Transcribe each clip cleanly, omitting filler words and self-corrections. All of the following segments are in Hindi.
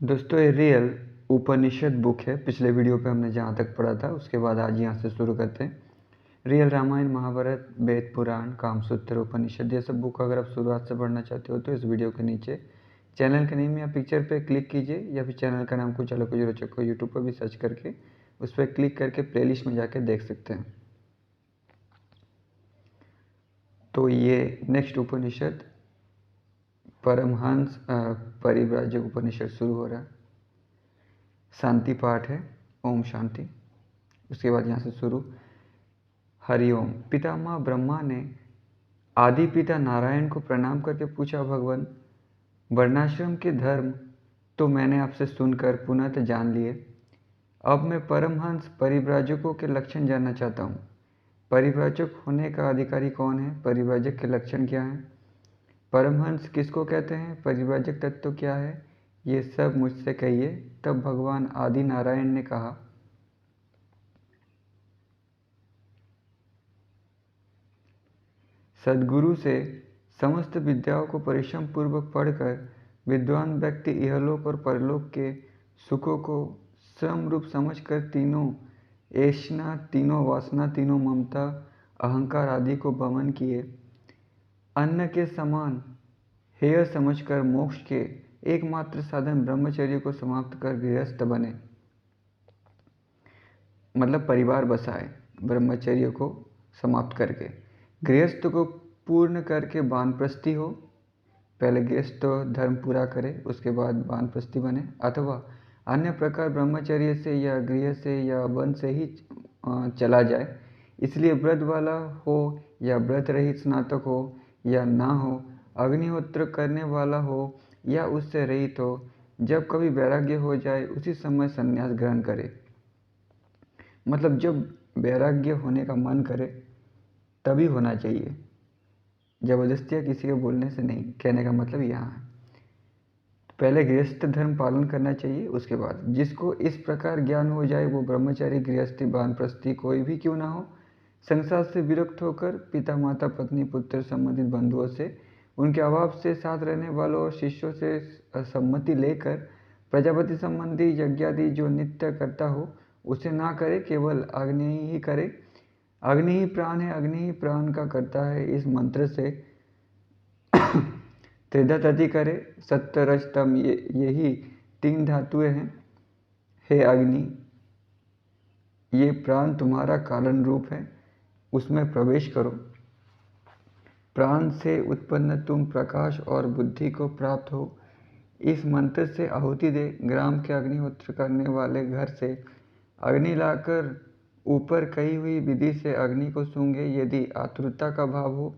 दोस्तों ये रियल उपनिषद बुक है। पिछले वीडियो पे हमने जहाँ तक पढ़ा था उसके बाद आज यहाँ से शुरू करते हैं। रियल रामायण, महाभारत, वेद पुराण, कामसूत्र, उपनिषद, ये सब बुक अगर आप शुरुआत से पढ़ना चाहते हो तो इस वीडियो के नीचे चैनल के नेम या पिक्चर पे क्लिक कीजिए, या फिर चैनल का नाम कुछ अलग कुछ रोचक को यूट्यूब पर भी सर्च करके उस पर क्लिक करके प्लेलिस्ट में जाके देख सकते हैं। तो ये नेक्स्ट उपनिषद परमहंस परिव्राजक उपनिषद शुरू हो रहा है। शांति पाठ है, ओम शांति। उसके बाद यहाँ से शुरू, हरिओम। पितामह ब्रह्मा ने आदि पिता नारायण को प्रणाम करके पूछा, भगवान वर्णाश्रम के धर्म तो मैंने आपसे सुनकर पुनः जान लिए। अब मैं परमहंस परिव्राजकों के लक्षण जानना चाहता हूँ। परिव्राजक होने का अधिकारी कौन है? परिव्राजक के लक्षण क्या हैं? परमहंस किसको कहते हैं? परिव्राजक तत्व क्या है? ये सब मुझसे कहिए। तब भगवान आदि नारायण ने कहा, सद्गुरु से समस्त विद्याओं को परिश्रम पूर्वक पढ़कर विद्वान व्यक्ति इहलोक और परलोक के सुखों को श्रम रूप समझकर तीनों ऐषणा, तीनों वासना, तीनों ममता, अहंकार आदि को दमन किए अन्न के समान हेय समझकर मोक्ष के एकमात्र साधन ब्रह्मचर्य को समाप्त कर गृहस्थ बने, मतलब परिवार बसाए। ब्रह्मचर्य को समाप्त करके गृहस्थ को पूर्ण करके वानप्रस्थी हो। पहले गृहस्थ धर्म पूरा करे, उसके बाद वानप्रस्थी बने, अथवा अन्य प्रकार ब्रह्मचर्य से या गृह से या वन से ही चला जाए। इसलिए व्रत वाला हो या व्रत रहित स्नातक हो या ना हो, अग्निहोत्र करने वाला हो या उससे रहित हो, जब कभी वैराग्य हो जाए उसी समय संन्यास ग्रहण करे। मतलब जब वैराग्य होने का मन करे तभी होना चाहिए, जबरदस्तियाँ किसी के बोलने से नहीं। कहने का मतलब यहाँ है, पहले गृहस्थ धर्म पालन करना चाहिए, उसके बाद जिसको इस प्रकार ज्ञान हो जाए वो ब्रह्मचारी, गृहस्थी, वानप्रस्थी कोई भी क्यों ना हो, संसार से विरक्त होकर पिता, माता, पत्नी, पुत्र, संबंधित बंधुओं से, उनके अभाव से साथ रहने वालों और शिष्यों से सम्मति लेकर प्रजापति संबंधी यज्ञादि जो नित्य करता हो उसे ना करे, केवल अग्नि ही करे। अग्नि ही प्राण है, अग्नि ही प्राण का करता है। इस मंत्र से त्रिधा तति करे। सत्य, रज, तम, यही तीन धातुएं हैं। हे अग्नि, ये प्राण तुम्हारा कारण रूप है, उसमें प्रवेश करो। प्राण से उत्पन्न तुम प्रकाश और बुद्धि को प्राप्त हो। इस मंत्र से आहुति दे। ग्राम के अग्निहोत्र करने वाले घर से अग्नि लाकर ऊपर कही हुई विधि से अग्नि को सूंघे। यदि आतुरता का भाव हो,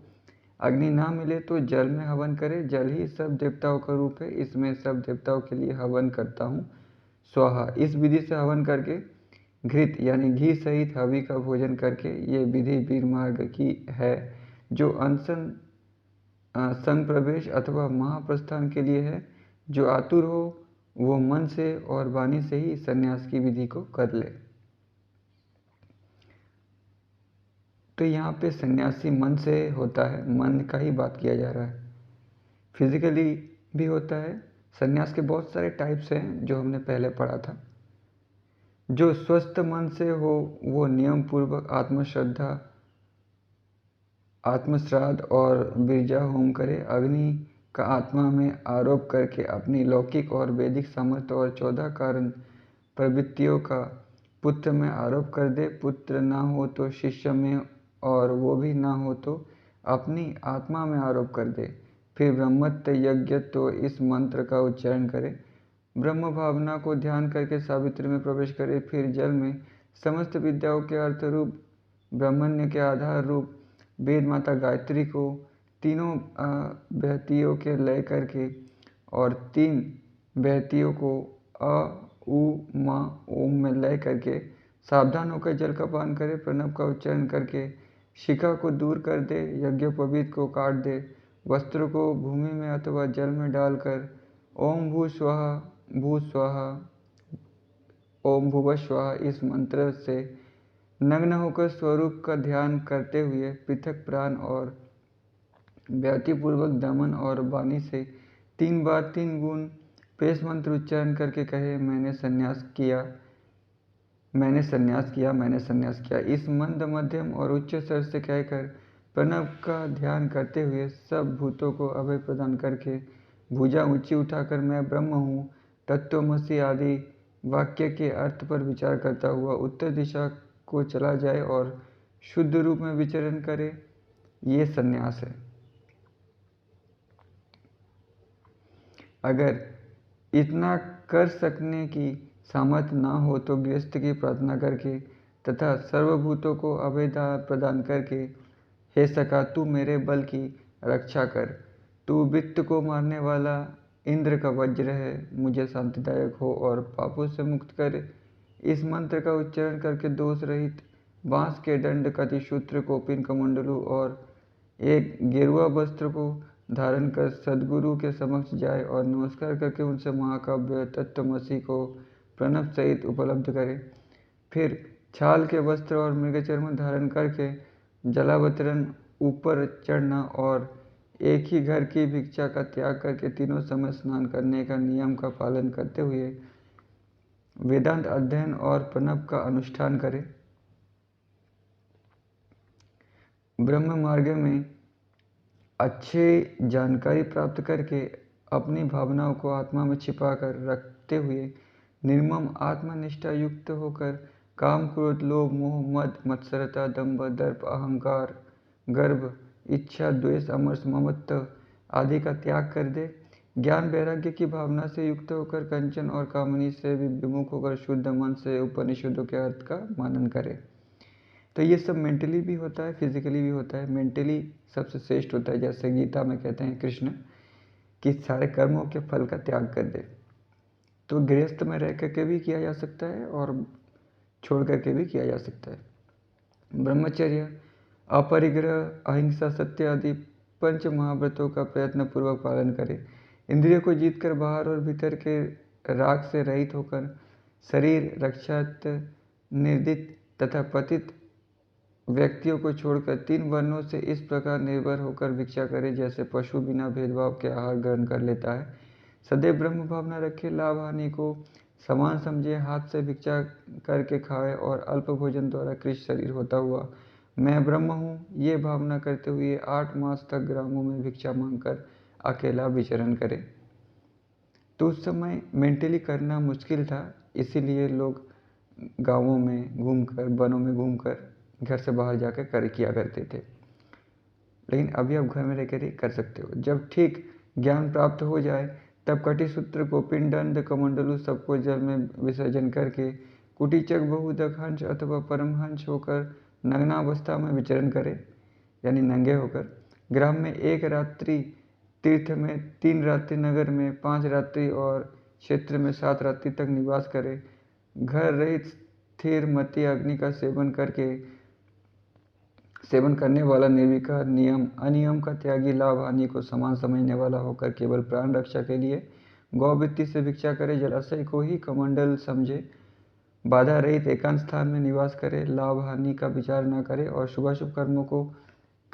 अग्नि ना मिले तो जल में हवन करे। जल ही सब देवताओं का रूप है, इसमें सब देवताओं के लिए हवन करता हूँ, स्वाहा। इस विधि से हवन करके घृत यानी घी सहित हवि का भोजन करके, ये विधि वीर मार्ग की है। जो अनशन, संग प्रवेश अथवा महाप्रस्थान के लिए है, जो आतुर हो वो मन से और वाणी से ही संन्यास की विधि को कर ले। तो यहाँ पे सन्यासी मन से होता है, मन का ही बात किया जा रहा है। फिजिकली भी होता है। सन्यास के बहुत सारे टाइप्स हैं जो हमने पहले पढ़ा था। जो स्वस्थ मन से हो वो नियम पूर्वक आत्मश्रद्धा, आत्मश्राद्ध और बिरजा होम करे। अग्नि का आत्मा में आरोप करके अपनी लौकिक और वैदिक सामर्थ्य और 14 कारण प्रवृत्तियों का पुत्र में आरोप कर दे। पुत्र ना हो तो शिष्य में, और वो भी ना हो तो अपनी आत्मा में आरोप कर दे। फिर ब्रह्मत्व यज्ञ तो इस मंत्र का उच्चारण करे। ब्रह्म भावना को ध्यान करके सावित्री में प्रवेश करे। फिर जल में समस्त विद्याओं के अर्थ रूप, ब्रह्मण्य के आधार रूप वेद माता गायत्री को तीनों बहतियों के लय करके और 3 बहतियों को अ, उ, म, ओम में लय करके सावधान होकर जल का पान करे। प्रणव का उच्चारण करके शिखा को दूर कर दे। यज्ञोपवीत को काट दे। वस्त्र को भूमि में अथवा जल में डालकर ओम भू स्वाहा, भू स्वाहा, ओम भुव स्वाहा इस मंत्र से नग्न होकर स्वरूप का ध्यान करते हुए पृथक प्राण और व्याति पूर्वक दमन और वाणी से 3 बार 3 गुण पेश मंत्र उच्चारण करके कहे, मैंने संन्यास किया, मैंने संन्यास किया, मैंने संन्यास किया। इस मंद, मध्यम और उच्च स्वर से कहकर प्रणव का ध्यान करते हुए सब भूतों को अभय प्रदान करके भुजा ऊंची उठाकर मैं ब्रह्म हूँ, तत्वमसि आदि वाक्य के अर्थ पर विचार करता हुआ उत्तर दिशा को चला जाए और शुद्ध रूप में विचरण करे, ये संन्यास है। अगर इतना कर सकने की सामर्थ्य ना हो तो गृहस्थ की प्रार्थना करके तथा सर्वभूतों को अभय प्रदान करके, हे सखा तू मेरे बल की रक्षा कर, तू वित्त को मारने वाला इंद्र का वज्र है, मुझे शांतिदायक हो और पापों से मुक्त कर। इस मंत्र का उच्चारण करके दोष रहित बांस के दंड, कटिसूत्र, कौपीन, कमंडलू और एक गेरुआ वस्त्र को धारण कर सद्गुरु के समक्ष जाए और नमस्कार करके उनसे महाकाव्य तत्वमसि को प्रणव सहित उपलब्ध करे। फिर छाल के वस्त्र और मृगचर्म धारण करके जलावतरण ऊपर चढ़ना और एक ही घर की भिक्षा का त्याग करके तीनों समय स्नान करने का नियम का पालन करते हुए वेदांत अध्ययन और प्रणव का अनुष्ठान करें। ब्रह्म मार्ग में अच्छे जानकारी प्राप्त करके अपनी भावनाओं को आत्मा में छिपा कर रखते हुए निर्मम आत्मनिष्ठा युक्त होकर काम, क्रोध, लोभ, मोह, मद, मत्सरता, दंभ, दर्प, अहंकार, गर्व, इच्छा, द्वेष, अमर्ष, ममत्व आदि का त्याग कर दे। ज्ञान वैराग्य की भावना से युक्त होकर कंचन और कामनी से विमुख होकर शुद्ध मन से उपनिषदों के अर्थ का मनन करे। तो ये सब मेंटली भी होता है, फिजिकली भी होता है। मेंटली सबसे श्रेष्ठ होता है, जैसे गीता में कहते हैं कृष्ण कि सारे कर्मों के फल का त्याग कर दे। तो गृहस्थ में रह करके भी किया जा सकता है और छोड़ करके भी किया जा सकता है। ब्रह्मचर्य, अपरिग्रह, अहिंसा, सत्य आदि पंच महाव्रतों का प्रयत्न पूर्वक पालन करें। इंद्रियों को जीतकर बाहर और भीतर के राग से रहित होकर शरीर रक्षार्थ निर्दित तथा पतित व्यक्तियों को छोड़कर तीन वर्णों से इस प्रकार निर्भर होकर भिक्षा करे जैसे पशु बिना भेदभाव के आहार ग्रहण कर लेता है। सदैव ब्रह्म भावना रखे, लाभ हानि को समान समझे, हाथ से भिक्षा करके खाए और अल्प भोजन द्वारा कृष शरीर होता हुआ मैं ब्रह्म हूँ, ये भावना करते हुए 8 मास तक ग्रामों में भिक्षा मांगकर अकेला विचरण करे। तो उस समय मेंटली करना मुश्किल था, इसीलिए लोग गाँवों में घूमकर, वनों में घूमकर घर से बाहर जाकर किया करते थे। लेकिन अभी आप घर में रहकर ही कर सकते हो। जब ठीक ज्ञान प्राप्त हो जाए तब कटिसूत्र, कौपीन, दंड, कमंडलू सबको जल में विसर्जन करके कुटीचक, बहुदक हंस अथवा परमहंस होकर नग्नावस्था में विचरण करे, यानी नंगे होकर। ग्राम में 1 रात्रि, तीर्थ में 3 रात्रि, नगर में 5 रात्रि और क्षेत्र में 7 रात्रि तक निवास करे। घर रहित स्थिर मति अग्नि का सेवन करने वाला निर्विकार, नियम अनियम का त्यागी, लाभ हानि को समान समझने वाला होकर केवल प्राण रक्षा के लिए गौवृत्ति से भिक्षा करे। जलाशय को ही कमंडल समझे, बाधा रहित एकांत स्थान में निवास करे, लाभ हानि का विचार न करे और शुभाशुभ कर्मों को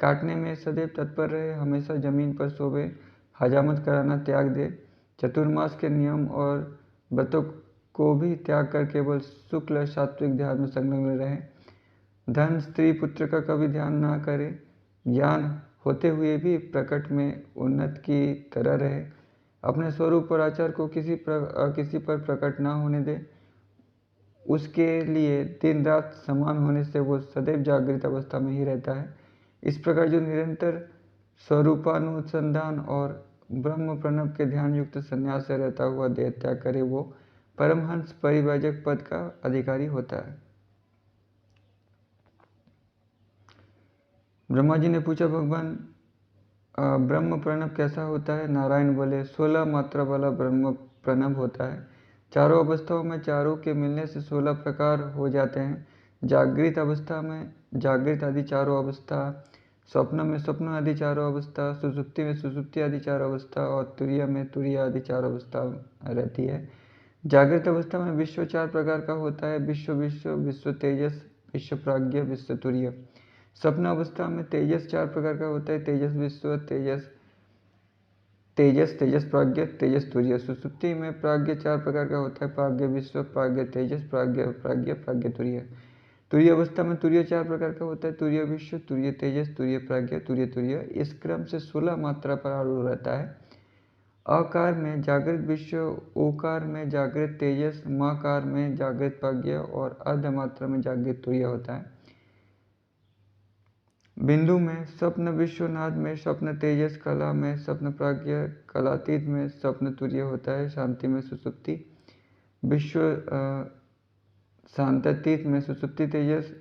काटने में सदैव तत्पर रहे। हमेशा जमीन पर सोवे, हजामत कराना त्याग दे। चतुर्मास के नियम और व्रतों को भी त्याग कर केवल शुक्ल सात्विक ध्यान में संलग्न रहे। धन, स्त्री, पुत्र का कभी ध्यान ना करे। ज्ञान होते हुए भी प्रकट में उन्नत की तरह रहे। अपने स्वरूप और आचार को किसी पर प्रकट ना होने दे। उसके लिए दिन रात समान होने से वो सदैव जागृत अवस्था में ही रहता है। इस प्रकार जो निरंतर स्वरूपानुसंधान और ब्रह्म प्रणव के ध्यान युक्त संन्यास से रहता हुआ देह त्याग करे, वो परमहंस परिव्राजक पद का अधिकारी होता है। ब्रह्मा जी ने पूछा, भगवान ब्रह्म प्रणव कैसा होता है? नारायण बोले, 16 मात्रा वाला ब्रह्म प्रणव होता है। चारों अवस्थाओं में चारों के मिलने से 16 प्रकार हो जाते हैं। जागृत अवस्था में जागृत आदि चारों अवस्था, स्वप्न में स्वप्न आदि चारों अवस्था, सुषुप्ति में सुषुप्ति आदि चारों अवस्था और तुरीय में तुरीय आदि चारों अवस्था रहती है। जागृत अवस्था में विश्व 4 प्रकार का होता है, विश्व, विश्व तेजस, विश्व प्राज्ञ, विश्व तुरीय। स्वप्न अवस्था में तेजस 4 प्रकार का होता है, तेजस विश्व, तेजस तेजस, तेजस प्राज्ञ, तेजस तुरीय। सुसुप्ति में प्राज्ञ 4 प्रकार का होता है: प्राज्ञ विश्व, प्राज्ञ तेजस, प्राज्ञ अप्राज्ञ, प्राज्ञ तुरीय। तुरीय अवस्था में तुरीय 4 प्रकार का होता है: तुरीय विश्व, तुरीय तेजस, तुरीय प्राज्ञ, तुरीय तुरीय। इस क्रम से 16 मात्रा पर आरूढ़ रहता है। अकार में जागृत विश्व, ओकार में जागृत तेजस, माकार में जागृत प्राज्ञ और अर्ध मात्रा में जागृत तुरीय होता है। बिंदु में स्वप्न विश्व, नाद में स्वप्न तेजस, कला में स्वप्न प्राज्ञ, कलातीत में स्वप्न तुरीय होता है। शांति में सुसुप्ति विश्व, शांतातीत में सुसुप्ति तेजस,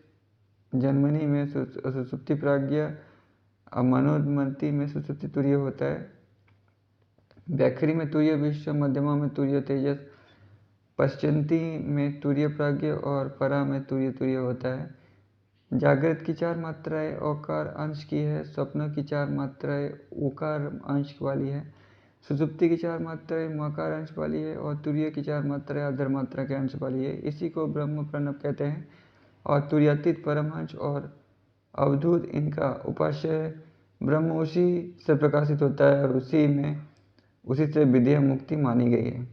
जन्मनी में सुसुप्ति प्राज्ञ, मनोन्मति में सुसुप्ति तुरीय होता है। व्याखरी में तुरीय विश्व, मध्यमा में तुरीय तेजस, पश्चंती में तुरीय प्राज्ञ और परा में तुरीय तुरीय होता है। जागृत की 4 मात्राएं ओकार अंश की है, स्वप्न की 4 मात्राएं ओकार अंश वाली है, सुसुप्ति की 4 मात्राएं मकार अंश वाली है और तुरीय की 4 मात्राएं अधर मात्रा के अंश वाली है। इसी को ब्रह्म प्रणव कहते हैं और तुरीयातीत परमहंस और अवधूत इनका उपास्य है। ब्रह्म उसी से प्रकाशित होता है और उसी से विधेय मुक्ति मानी गई है।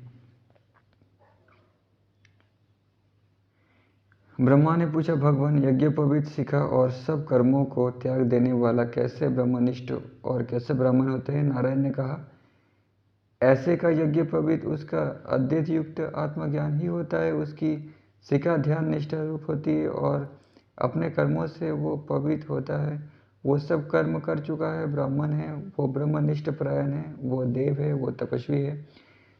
ब्रह्मा ने पूछा, भगवान, यज्ञोपवीत शिखा और सब कर्मों को त्याग देने वाला कैसे ब्रह्मनिष्ठ और कैसे ब्राह्मण होते हैं? नारायण ने कहा, ऐसे का यज्ञोपवीत उसका अद्वैत युक्त आत्मज्ञान ही होता है। उसकी शिखा ध्यान निष्ठा रूप होती है और अपने कर्मों से वो पवित्र होता है। वो सब कर्म कर चुका है, ब्राह्मण है, वो ब्रह्मनिष्ठ परायण है, वो देव है, वो तपस्वी है,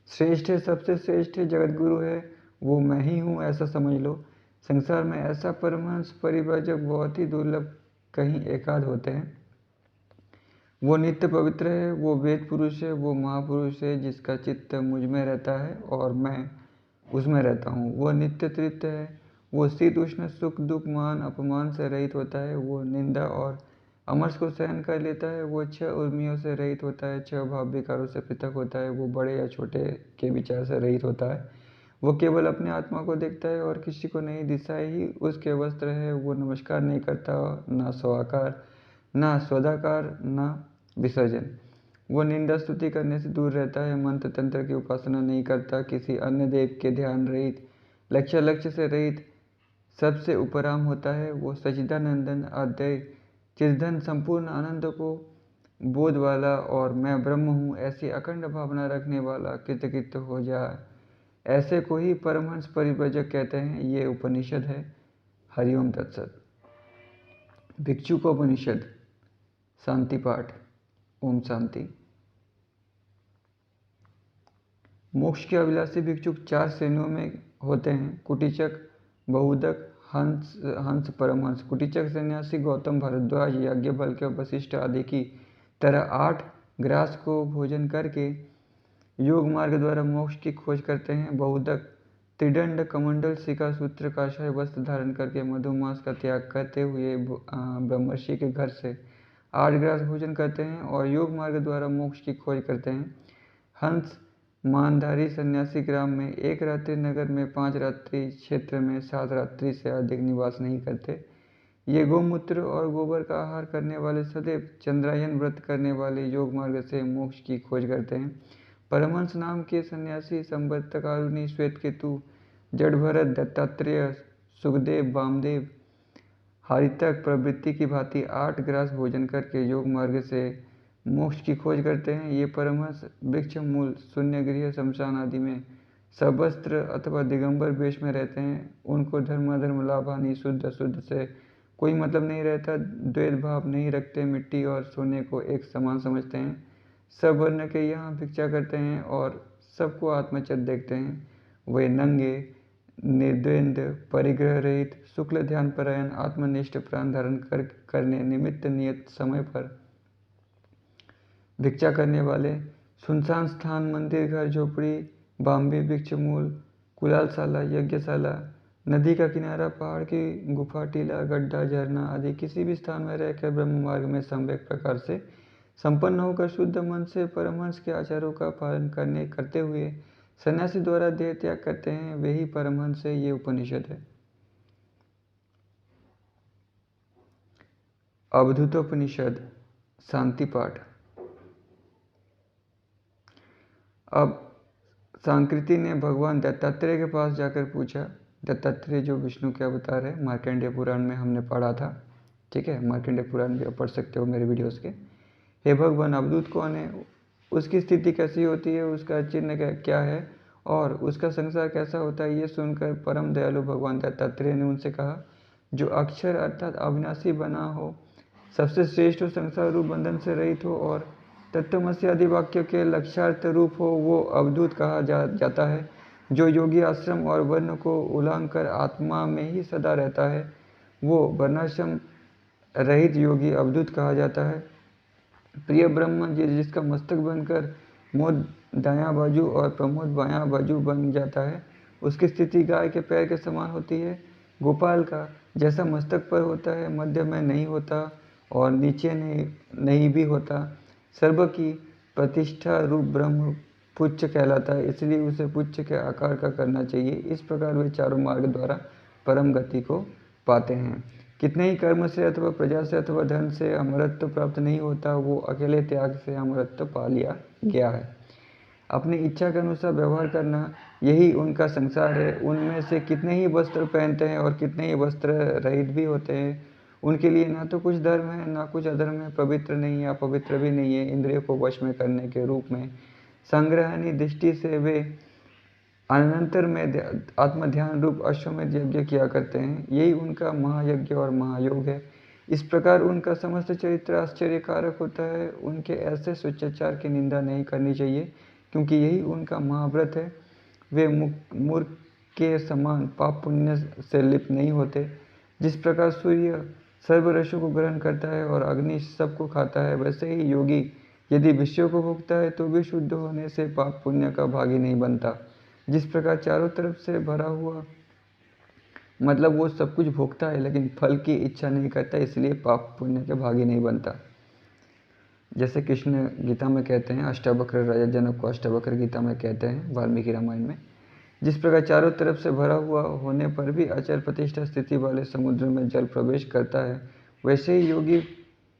श्रेष्ठ है, सबसे श्रेष्ठ है, जगतगुरु है, वो मैं ही हूँ, ऐसा समझ लो। संसार में ऐसा परमहंस परिव्राजक बहुत ही दुर्लभ, कहीं एकाध होते हैं। वो नित्य पवित्र है, वो वेद पुरुष है, वो महापुरुष है जिसका चित्त मुझ में रहता है और मैं उसमें रहता हूँ। वो नित्य तृप्त है, वो शीत उष्ण सुख दुख मान अपमान से रहित होता है, वो निंदा और अमर्ष को सहन कर लेता है, वो 6 उर्मियों से रहित होता है, 6 भाव विकारों से पृथक होता है, वो बड़े या छोटे के विचार से रहित होता है, वो केवल अपने आत्मा को देखता है और किसी को नहीं। दिशाएं ही उसके वस्त्र है, वो नमस्कार नहीं करता, ना स्वाकार, ना स्वदाकार, ना विसर्जन। वो निंदा स्तुति करने से दूर रहता है, मंत्र तंत्र की उपासना नहीं करता, किसी अन्य देव के ध्यान रहित, लक्ष्य से रहित, सबसे उपराम होता है। वो सच्चिदानंदन अद्वय चिदघन संपूर्ण आनंद को बोध वाला और मैं ब्रह्म हूँ ऐसी अखंड भावना रखने वाला कृतकृत्य हो जाए, ऐसे को ही परमहंस परिव्राजक कहते हैं। ये उपनिषद है। हरिओम तत्सत। भिक्षुकोपनिषद, शांति पाठ। ओम शांति। मोक्ष के अभिलाषी भिक्षुक 4 श्रेणियों में होते हैं: कुटीचक, बहुदक, हंस परमहंस। कुटीचक सन्यासी गौतम, भारद्वाज, याज्ञवल्क्य, वशिष्ठ आदि की तरह 8 ग्रास को भोजन करके योग मार्ग द्वारा मोक्ष की खोज करते हैं। बहुदक त्रिदंड कमंडल शिखा सूत्र काषाय वस्त्र धारण करके मधुमास का त्याग करते हुए ब्रह्मर्षि के घर से 8 ग्रास भोजन करते हैं और योग मार्ग द्वारा मोक्ष की खोज करते हैं। हंस मानधारी सन्यासी ग्राम में 1 रात्रि, नगर में 5 रात्रि, क्षेत्र में 7 रात्रि से अधिक निवास नहीं करते। ये गोमूत्र और गोबर का आहार करने वाले, सदैव चंद्रायन व्रत करने वाले, योग मार्ग से मोक्ष की खोज करते हैं। परमहंस नाम के सन्यासी संबत, कारुणी, श्वेतकेतु, जड़भरत, दत्तात्रेय, सुखदेव, वामदेव, हारितक प्रवृत्ति की भांति 8 ग्रास भोजन करके योग मार्ग से मोक्ष की खोज करते हैं। ये परमहंस वृक्ष मूल, शून्य गृह, शमशान आदि में सवस्त्र अथवा दिगंबर वेश में रहते हैं। उनको धर्माधर्म, लाभ हानि, शुद्ध अशुद्ध से कोई मतलब नहीं रहता, द्वैत भाव नहीं रखते, मिट्टी और सोने को एक समान समझते हैं, सब वर्ण के यहाँ भिक्षा करते हैं और सबको आत्मचत देखते हैं। वे नंगे, निर्द्वंद, परिग्रह रहित, शुक्ल ध्यान परायण, आत्मनिष्ठ प्राण धारण करने निमित्त नियत समय पर भिक्षा करने वाले, सुनसान स्थान, मंदिर, घर, झोपड़ी, बाम्बी, वृक्ष मूल, कुलालशाला, यज्ञशाला, नदी का किनारा, पहाड़ की गुफा, टीला, गड्ढा, झरना आदि किसी भी स्थान में रहकर ब्रह्म मार्ग में सम्यक प्रकार से संपन्न होकर शुद्ध मन से परमहंस के आचारों का पालन करते हुए सन्यासी द्वारा देह त्याग करते हैं, वे ही परमहंस है। ये उपनिषद है। अवधूतोपनिषद, शांति पाठ। अब सांकृति ने भगवान दत्तात्रेय के पास जाकर पूछा। दत्तात्रेय जो विष्णु के अवतार है, मार्कंडेय पुराण में हमने पढ़ा था, ठीक है, मार्कंडेय पुराण भी आप पढ़ सकते हो मेरे वीडियोस के। हे भगवान, अवधूत कौन है, उसकी स्थिति कैसी होती है, उसका चिन्ह क्या है और उसका संसार कैसा होता है। ये सुनकर परम दयालु भगवान दत्तात्रेय ने उनसे कहा, जो अक्षर अर्थात अविनाशी बना हो, सबसे श्रेष्ठ हो, संसार रूप बंधन से रहित हो और तत्वमसि आदि वाक्यों के लक्ष्यार्थ रूप हो, वो अवधूत कहा जाता है। जो योगी आश्रम और वर्ण को उल्लंघन कर आत्मा में ही सदा रहता है, वो वर्णाश्रम रहित योगी अवधूत कहा जाता है। प्रिय ब्रह्म जिसका मस्तक बनकर मोद दायां बाजू और प्रमोद बायां बाजू बन जाता है, उसकी स्थिति गाय के पैर के समान होती है। गोपाल का जैसा मस्तक पर होता है, मध्य में नहीं होता और नीचे नहीं भी होता। सर्व की प्रतिष्ठा रूप ब्रह्म पुच्छ कहलाता है, इसलिए उसे पुच्छ के आकार का करना चाहिए। इस प्रकार वे चारों मार्ग द्वारा परम गति को पाते हैं। कितने ही कर्म से अथवा प्रजा से अथवा धन से अमरत्व प्राप्त नहीं होता, वो अकेले त्याग से अमरत्व पा लिया गया है। अपनी इच्छा के अनुसार व्यवहार करना, यही उनका संसार है। उनमें से कितने ही वस्त्र पहनते हैं और कितने ही वस्त्र रहित भी होते हैं। उनके लिए ना तो कुछ धर्म है ना कुछ अधर्म है, पवित्र नहीं है अपवित्र भी नहीं है। इंद्रियों को वश में करने के रूप में संग्रहणी दृष्टि से वे अनंतर में आत्मध्यान रूप अश्वमेध यज्ञ किया करते हैं। यही उनका महायज्ञ और महायोग है। इस प्रकार उनका समस्त चरित्र आश्चर्यकारक होता है। उनके ऐसे शिष्टाचार की निंदा नहीं करनी चाहिए, क्योंकि यही उनका महाव्रत है। वे मूर्ख के समान पाप पुण्य से लिप्त नहीं होते। जिस प्रकार सूर्य सर्व रसों को ग्रहण करता है और अग्नि सबको खाता है, वैसे ही योगी यदि विषयों को भोगता है तो भी शुद्ध होने से पाप पुण्य का भागी नहीं बनता। जिस प्रकार चारों तरफ से भरा हुआ, मतलब वो सब कुछ भोगता है लेकिन फल की इच्छा नहीं करता, इसलिए पाप पुण्य के भागी नहीं बनता। जैसे कृष्ण गीता में कहते हैं, अष्टावक्र राजा जनक को अष्टावक्र गीता में कहते हैं वाल्मीकि रामायण में। जिस प्रकार चारों तरफ से भरा हुआ होने पर भी अचल प्रतिष्ठा स्थिति वाले समुद्र में जल प्रवेश करता है, वैसे ही योगी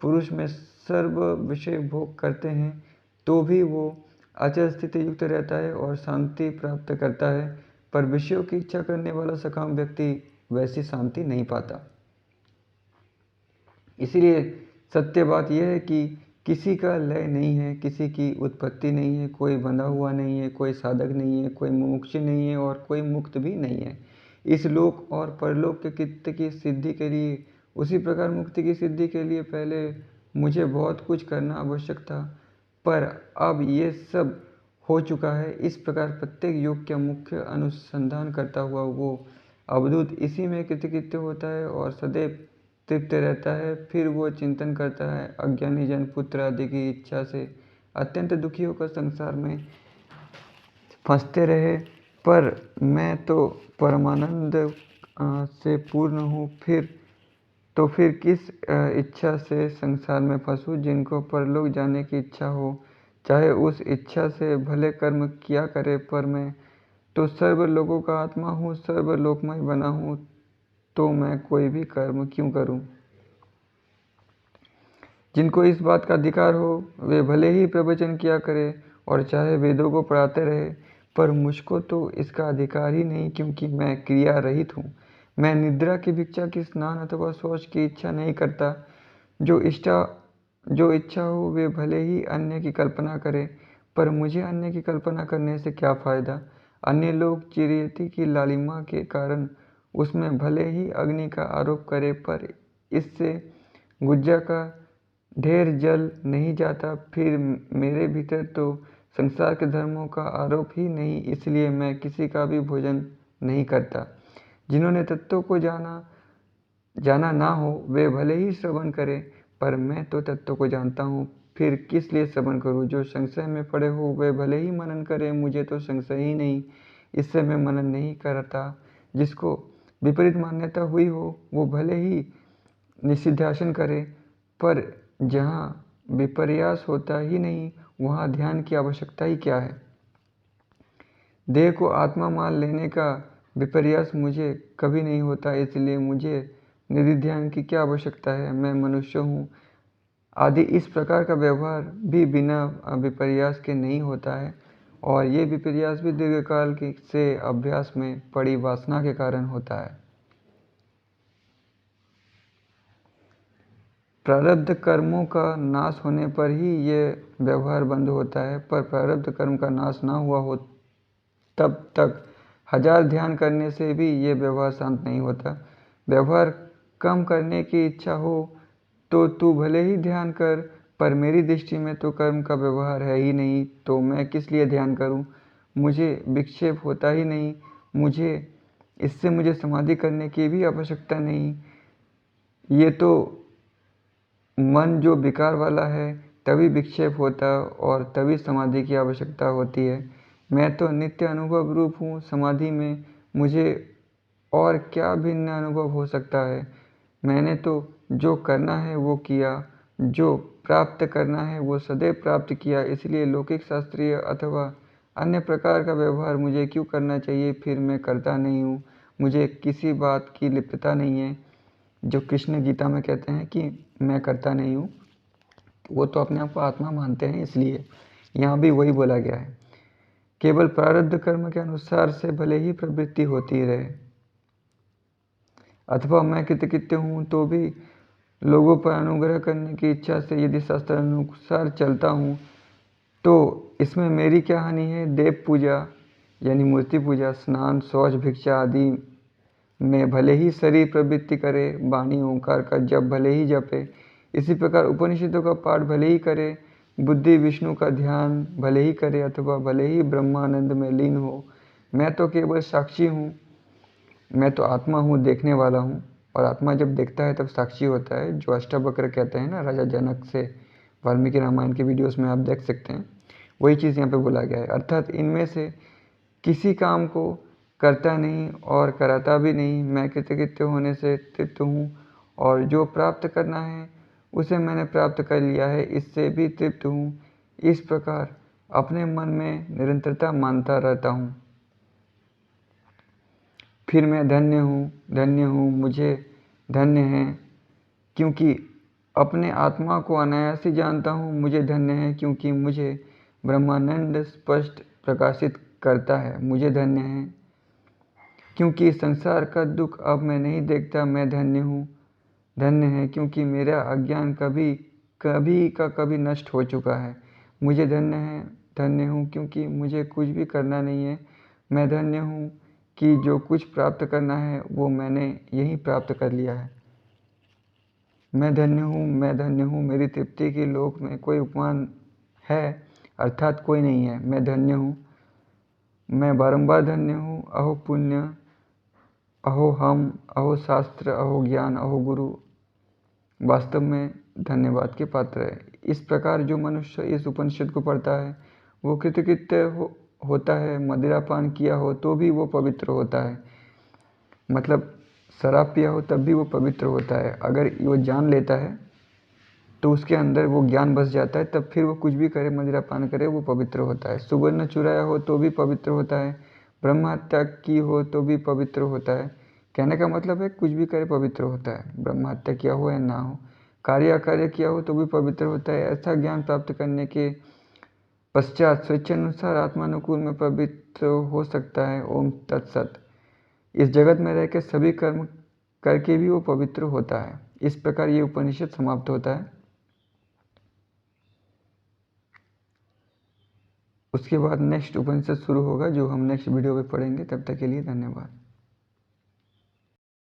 पुरुष में सर्व विषय भोग करते हैं तो भी वो अचल स्थिति युक्त रहता है और शांति प्राप्त करता है। पर विषयों की इच्छा करने वाला सकाम व्यक्ति वैसी शांति नहीं पाता। इसलिए सत्य बात यह है कि किसी का लय नहीं है, किसी की उत्पत्ति नहीं है, कोई बंधा हुआ नहीं है, कोई साधक नहीं है, कोई मुमुक्ष नहीं है और कोई मुक्त भी नहीं है। इस लोक और परलोक के चित्त की सिद्धि के लिए, उसी प्रकार मुक्ति की सिद्धि के लिए पहले मुझे बहुत कुछ करना आवश्यक था, पर अब ये सब हो चुका है। इस प्रकार प्रत्येक योग का मुख्य अनुसंधान करता हुआ वो अवधूत इसी में कृतकृत्य होता है और सदैव तृप्त रहता है। फिर वो चिंतन करता है, अज्ञानी जन पुत्र आदि की इच्छा से अत्यंत दुखी होकर संसार में फंसते रहे, पर मैं तो परमानंद से पूर्ण हूँ। फिर किस इच्छा से संसार में फंसूँ। जिनको परलोक जाने की इच्छा हो, चाहे उस इच्छा से भले कर्म किया करे, पर मैं तो सर्व लोगों का आत्मा हूँ, सर्व लोकमय बना हूँ, तो मैं कोई भी कर्म क्यों करूँ। जिनको इस बात का अधिकार हो, वे भले ही प्रवचन किया करे और चाहे वेदों को पढ़ाते रहे, पर मुझको तो इसका अधिकार ही नहीं, क्योंकि मैं क्रिया रहित हूँ। मैं निद्रा की, भिक्षा की, स्नान अथवा शौच की इच्छा नहीं करता। जो इच्छा हो वे भले ही अन्य की कल्पना करे, पर मुझे अन्य की कल्पना करने से क्या फायदा। अन्य लोग चिरयति की लालिमा के कारण उसमें भले ही अग्नि का आरोप करे, पर इससे गुज्जा का ढेर जल नहीं जाता। फिर मेरे भीतर तो संसार के धर्मों का आरोप ही नहीं, इसलिए मैं किसी का भी भोजन नहीं करता। जिन्होंने तत्वों को जाना ना हो, वे भले ही श्रवण करें, पर मैं तो तत्व को जानता हूँ, फिर किस लिए श्रवण करूँ। जो संशय में पड़े हो, वे भले ही मनन करें, मुझे तो संशय ही नहीं, इससे मैं मनन नहीं करता। जिसको विपरीत मान्यता हुई हो, वो भले ही निषिध्यासन करे, पर जहाँ विपर्यास होता ही नहीं, वहाँ ध्यान की आवश्यकता ही क्या है। देह को आत्मा मान लेने का विपर्यास मुझे कभी नहीं होता, इसलिए मुझे निधिध्यान की क्या आवश्यकता है। मैं मनुष्य हूँ आदि इस प्रकार का व्यवहार भी बिना विपर्यास के नहीं होता है। और ये विपर्यास भी दीर्घकाल से अभ्यास में पड़ी वासना के कारण होता है। प्रारब्ध कर्मों का नाश होने पर ही ये व्यवहार बंद होता है, पर प्रारब्ध कर्म का नाश ना हुआ हो तब तक 1000 ध्यान करने से भी ये व्यवहार शांत नहीं होता। व्यवहार कम करने की इच्छा हो तो तू भले ही ध्यान कर, पर मेरी दृष्टि में तो कर्म का व्यवहार है ही नहीं, तो मैं किस लिए ध्यान करूं? मुझे विक्षेप होता ही नहीं, मुझे समाधि करने की भी आवश्यकता नहीं। ये तो मन जो विकार वाला है तभी विक्षेप होता और तभी समाधि की आवश्यकता होती है। मैं तो नित्य अनुभव रूप हूँ समाधि में, मुझे और क्या भिन्न अनुभव हो सकता है? मैंने तो जो करना है वो किया, जो प्राप्त करना है वो सदैव प्राप्त किया, इसलिए लौकिक शास्त्रीय अथवा अन्य प्रकार का व्यवहार मुझे क्यों करना चाहिए? फिर मैं करता नहीं हूँ, मुझे किसी बात की लिप्तता नहीं है। जो कृष्ण गीता में कहते हैं कि मैं करता नहीं हूँ, वो तो अपने आप को आत्मा मानते हैं, इसलिए यहाँ भी वही बोला गया है। केवल प्रारब्ध कर्म के अनुसार से भले ही प्रवृत्ति होती रहे, अथवा मैं कृतकृत्य हूँ तो भी लोगों पर अनुग्रह करने की इच्छा से यदि शास्त्र अनुसार चलता हूँ तो इसमें मेरी क्या हानि है? देव पूजा यानी मूर्ति पूजा, स्नान, शौच, भिक्षा आदि में भले ही शरीर प्रवृत्ति करे, वाणी ओंकार का जप भले ही जपे, इसी प्रकार उपनिषदों का पाठ भले ही करे, बुद्धि विष्णु का ध्यान भले ही करे, अथवा भले ही ब्रह्मानंद में लीन हो, मैं तो केवल साक्षी हूँ। मैं तो आत्मा हूँ, देखने वाला हूँ, और आत्मा जब देखता है तब साक्षी होता है, जो अष्टावक्र कहते हैं ना राजा जनक से। वाल्मीकि रामायण के वीडियोस में आप देख सकते हैं, वही चीज़ यहाँ पे बोला गया है। अर्थात इनमें से किसी काम को करता नहीं और कराता भी नहीं, मैं कृतकृत्य होने से तृप्त हूँ, और जो प्राप्त करना है उसे मैंने प्राप्त कर लिया है, इससे भी तृप्त हूँ। इस प्रकार अपने मन में निरंतरता मानता रहता हूँ। फिर मैं धन्य हूँ, मुझे धन्य है क्योंकि अपने आत्मा को अनायास ही जानता हूँ, मुझे धन्य है क्योंकि मुझे ब्रह्मानंद स्पष्ट प्रकाशित करता है, मुझे धन्य है क्योंकि संसार का दुख अब मैं नहीं देखता, मैं धन्य हूँ। धन्य है क्योंकि मेरा अज्ञान कभी नष्ट हो चुका है, मुझे धन्य हूँ क्योंकि मुझे कुछ भी करना नहीं है, मैं धन्य हूँ कि जो कुछ प्राप्त करना है वो मैंने यहीं प्राप्त कर लिया है। मैं धन्य हूँ, मेरी तृप्ति के लोक में कोई उपमान है अर्थात कोई नहीं है। मैं धन्य हूँ, मैं बारंबार धन्य हूँ। अहो पुण्य, अहो हम, अहो शास्त्र, अहो ज्ञान, अहो गुरु, वास्तव में धन्यवाद के पात्र है। इस प्रकार जो मनुष्य इस उपनिषद को पढ़ता है वो कृतकृत्य होता है, मदिरापान किया हो तो भी वो पवित्र होता है, मतलब शराब पिया हो तब भी वो पवित्र होता है। अगर वो जान लेता है तो उसके अंदर वो ज्ञान बस जाता है, तब फिर वो कुछ भी करे, मदिरापान करे, वो पवित्र होता है। सुवर्ण चुराया हो तो भी पवित्र होता है, ब्रह्म हत्या की हो तो भी पवित्र होता है। कहने का मतलब है कुछ भी करे पवित्र होता है, ब्रह्म हत्या किया हो या ना हो, कार्य अकार्य किया हो तो भी पवित्र होता है। ऐसा ज्ञान प्राप्त करने के पश्चात स्वेच्छानुसार आत्मानुकूल में पवित्र हो सकता है। ओम तत्सत। इस जगत में रहकर सभी कर्म करके भी वो पवित्र होता है। इस प्रकार ये उपनिषद समाप्त होता है। उसके बाद नेक्स्ट उपनिषद शुरू होगा जो हम नेक्स्ट वीडियो में पढ़ेंगे। तब तक के लिए धन्यवाद।